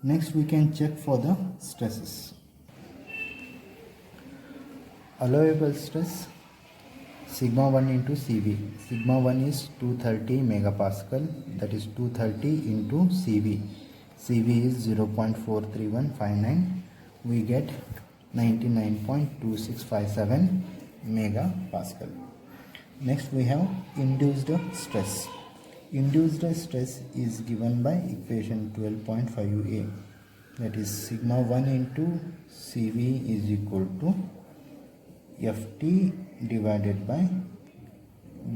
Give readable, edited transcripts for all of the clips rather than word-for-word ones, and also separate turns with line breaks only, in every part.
Next we can check for the stresses. Allowable stress sigma 1 into CV. Sigma 1 is 230 megapascal, that is 230 into CV. CV is 0.43159. We get 99.2657 megapascal. Next we have induced stress. Induced stress is given by equation 12.5a, that is sigma 1 into CV is equal to Ft divided by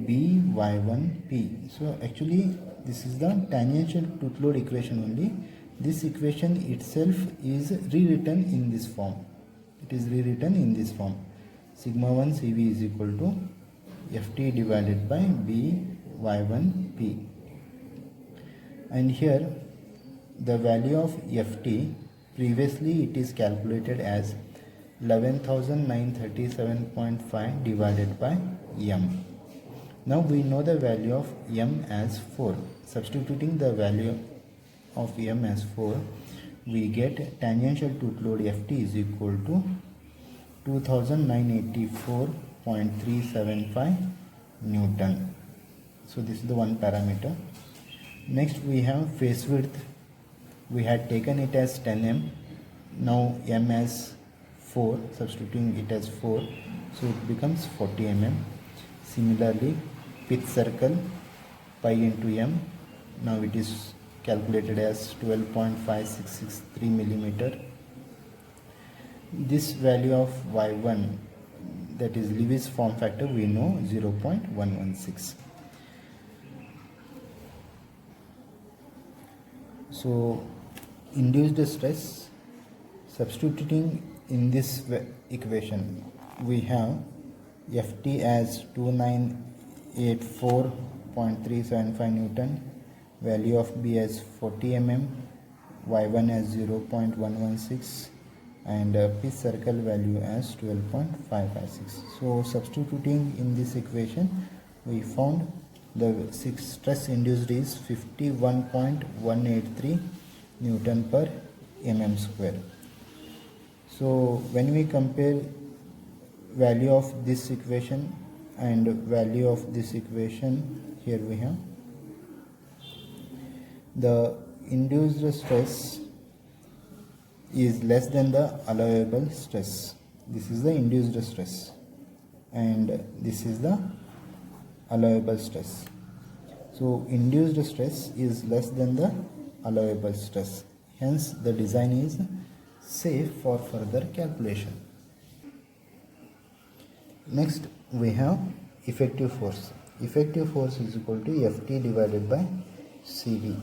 by1p. So actually this is the tangential tooth load equation only. This equation itself is rewritten in this form. It is rewritten in this form. Sigma 1 CV is equal to Ft divided by by1p. And here the value of Ft, previously it is calculated as 11,937.5 divided by m. Now we know the value of m as 4. Substituting the value of m as 4, we get tangential tooth load Ft is equal to 2,984.375 Newton. So this is the one parameter. Next we have face width. We had taken it as 10 m. Now m as 4, substituting it as 4, so it becomes 40 mm. Similarly, pitch circle pi into m, now it is calculated as 12.5663 millimeter. This value of y1, that is Lewis form factor, we know 0.116. So induced stress, substituting in this equation, we have Ft as 2984.375 Newton, value of B as 40 mm, y1 as 0.116, and pitch circle value as 12.556. So substituting in this equation, we found the stress induced is 51.183 Newton per mm square. So when we compare value of this equation and value of this equation, here we have the induced stress is less than the allowable stress. This is the induced stress and this is the allowable stress. So induced stress is less than the allowable stress. Hence the design is safe for further calculation. Next we have effective force. Effective force is equal to Ft divided by CV.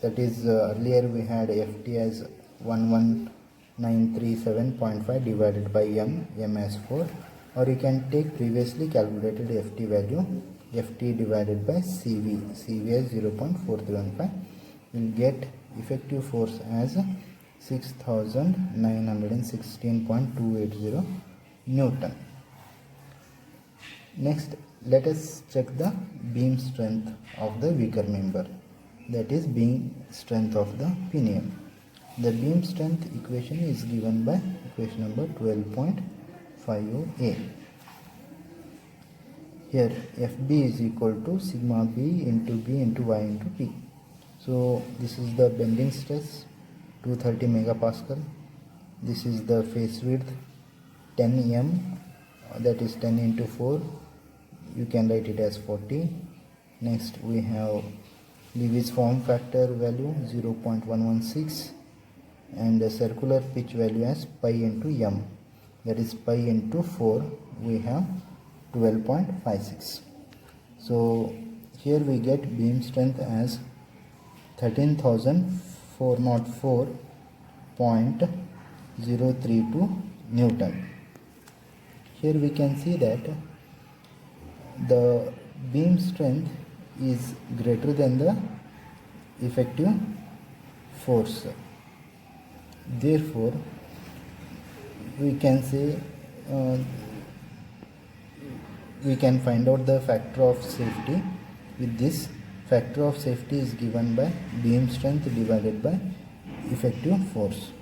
That is earlier we had Ft as 11937.5 divided by m as 4, or you can take previously calculated Ft value, Ft divided by CV as 0.4315. We'll get effective force as 6916.280 Newton. Next, let us check the beam strength of the weaker member, that is beam strength of the pinion. The beam strength equation is given by equation number 12.50a. Here Fb is equal to sigma b into b into y into p. So this is the bending stress, 230 megapascal. This is the face width, 10 m, that is 10 into 4. You can write it as 40. Next we have Lewis form factor value 0.116 and the circular pitch value as pi into m, that is pi into 4. We have 12.56. So here we get beam strength as 13,404.032 Newton. Here we can see that the beam strength is greater than the effective force. Therefore, we can say we can find out the factor of safety with this factor of safety is given by beam strength divided by effective force.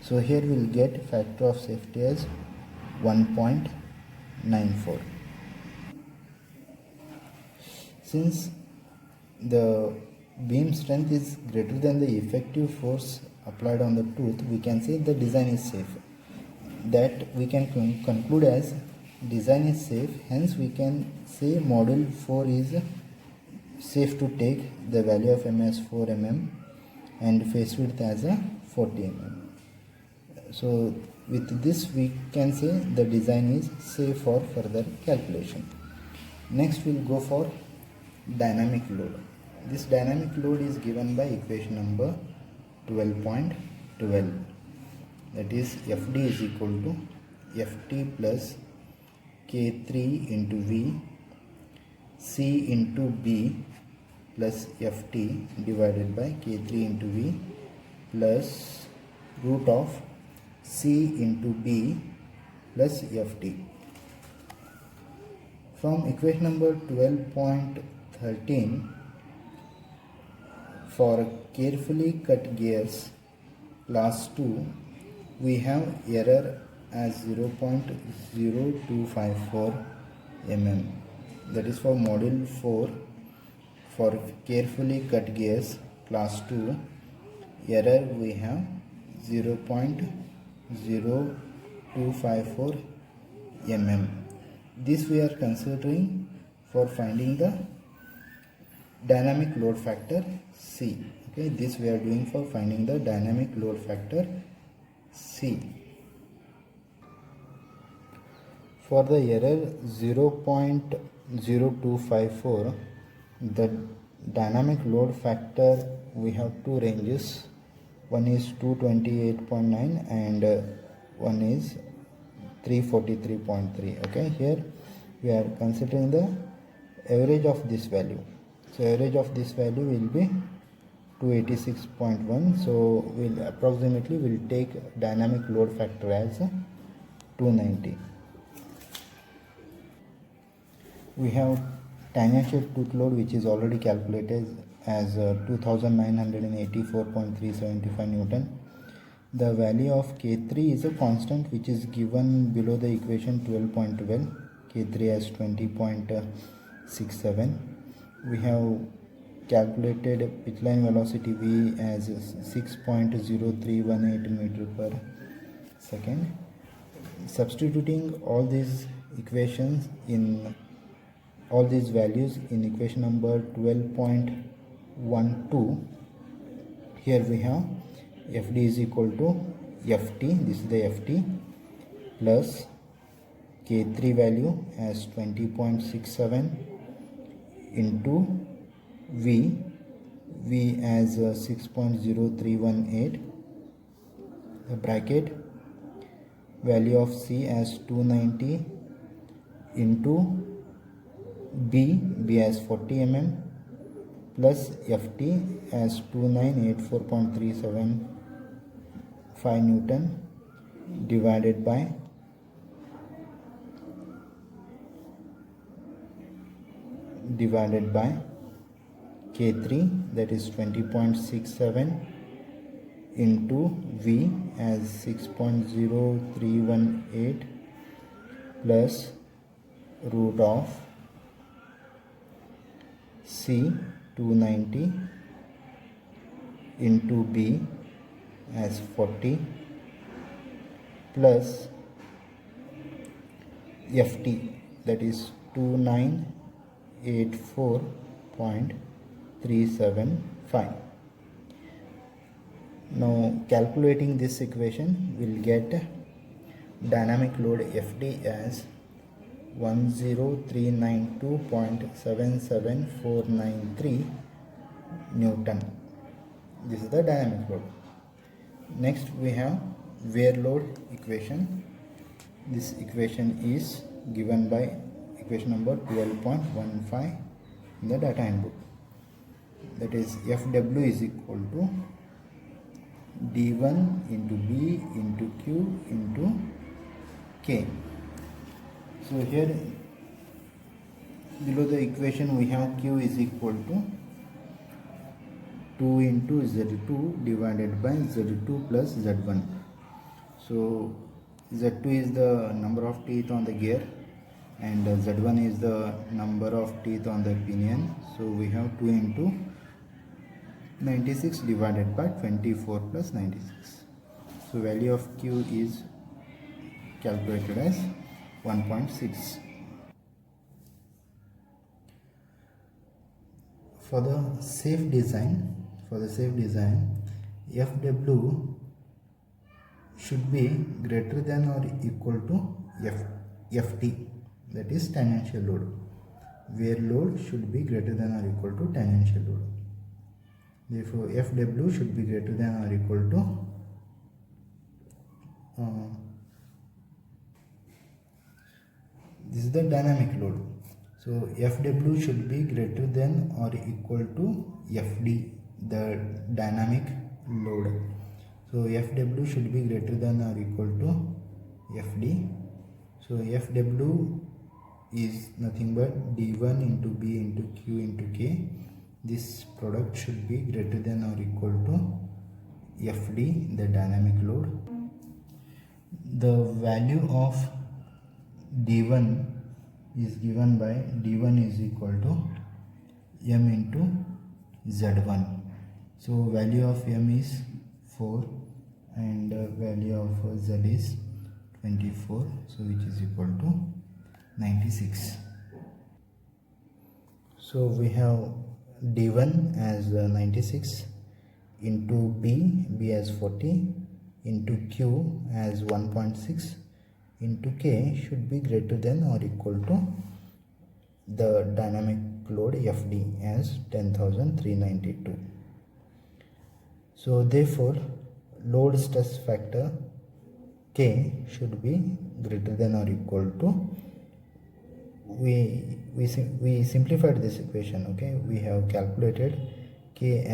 So here we will get factor of safety as 1.94. Since the beam strength is greater than the effective force applied on the tooth, we can say the design is safe. That we can conclude as design is safe, hence we can say module 4 is safe to take the value of m as 4 mm and face width as a 40 mm. So with this we can say the design is safe for further calculation. Next we will go for dynamic load. This dynamic load is given by equation number 12.12. That is Fd is equal to Ft plus K3 into V C into B plus Ft divided by K3 into V plus root of C into B plus Ft. From equation number 12.13, for carefully cut gears class 2, we have error as 0.0254 mm. That is for module 4. For carefully cut gears class 2, error we have 0.0254 mm. This we are considering for finding the dynamic load factor C. Okay, this we are doing for finding the dynamic load factor C. For the error 0.0254, the dynamic load factor, we have two ranges. One is 228.9 and one is 343.3. Okay, here we are considering the average of this value. So average of this value will be 286.1. So we'll approximately will take dynamic load factor as 290. We have tangential tooth load, which is already calculated as 2984.375 Newton. The value of K3 is a constant which is given below the equation 12.12. K3 as 20.67. We have calculated pitch line velocity V as 6.0318 meter per second. Substituting all these equations in all these values in equation number 12.12, here we have Fd is equal to Ft, this is the Ft, plus K3 value as 20.67 into V as 6.0318, the bracket, value of C as 290 into B as 40 mm plus Ft as 2984.375 Newton divided by K3, that is 20.67 into V as 6.0318 plus root of C 290 into B as 40 plus Ft, that is 2984.375. Now calculating this equation, we will get dynamic load Fd as 10392.77493 Newton. This is the dynamic load. Next we have wear load equation. This equation is given by equation number 12.15 in the data handbook. That is Fw is equal to D1 into B into Q into K. So here below the equation we have Q is equal to 2 into Z2 divided by Z2 plus Z1. So Z2 is the number of teeth on the gear and Z1 is the number of teeth on the pinion. So we have 2 into 96 divided by 24 plus 96. So value of Q is calculated as 1.6. For the safe design, FW should be greater than or equal to FT, that is tangential load. Wear load should be greater than or equal to tangential load. Therefore, FW should be greater than or equal to this is the dynamic load. So FW should be greater than or equal to FD, the dynamic load. So FW should be greater than or equal to FD. So FW is nothing but D1 into B into Q into K. This product should be greater than or equal to FD, the dynamic load. The value of D1 is given by D1 is equal to M into Z1. So value of M is 4 and value of Z is 24, so which is equal to 96. So we have D1 as 96 into B as 40 into Q as 1.6 into K should be greater than or equal to the dynamic load FD as 10,392. So therefore load stress factor K should be greater than or equal to, we simplified this equation. Okay, we have calculated K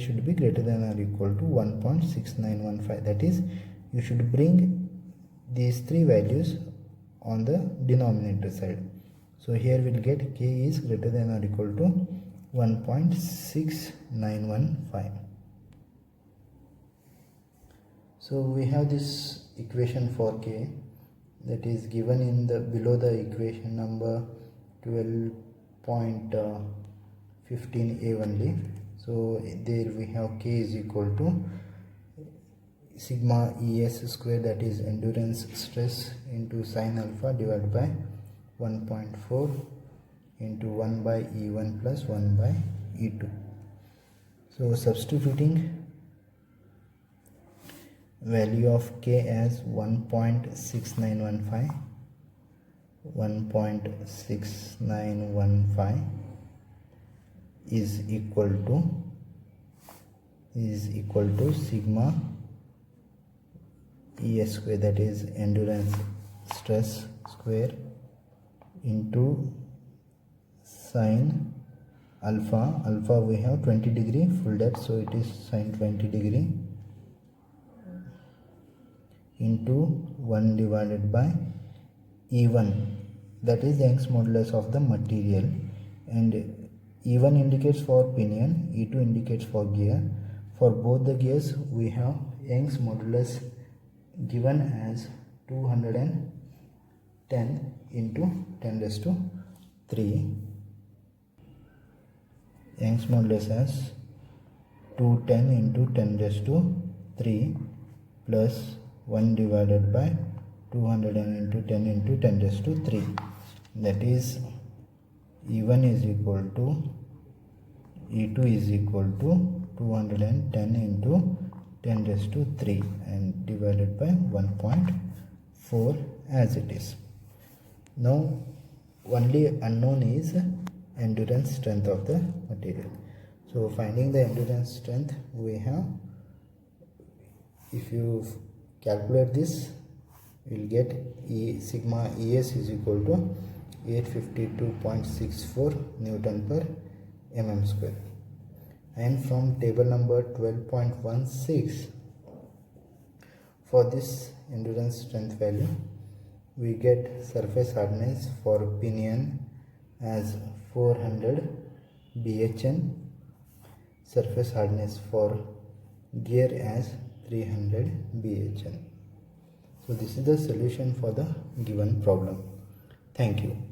should be greater than or equal to 1.6915. that is, you should bring these three values on the denominator side. So here we'll get K is greater than or equal to 1.6915. So we have this equation for K that is given in the below the equation number 12.15a only. So there we have K is equal to sigma ES square, that is endurance stress, into sine alpha divided by 1.4 into 1 by E1 plus 1 by E2. So substituting value of K as 1.6915 is equal to sigma ES square, that is endurance stress square, into sine alpha we have 20 degree full depth, so it is sine 20 degree, into 1 divided by E1, that is Young's modulus of the material, and E1 indicates for pinion, E2 indicates for gear. For both the gears we have Young's modulus given as 210 into 10 raised to 3. Young's modulus as 210 into 10 raised to 3 plus 1 divided by 200 into 10 into 10 raised to 3, that is E1 is equal to E2 is equal to 210 into 10 raised to 3 and divided by 1.4 as it is. Now only unknown is endurance strength of the material. So finding the endurance strength, we have, if you calculate this, you will get sigma ES is equal to 852.64 Newton per mm square. And from table number 12.16, for this endurance strength value, we get surface hardness for pinion as 400 BHN, surface hardness for gear as 300 bhn. So this is the solution for the given problem. Thank you.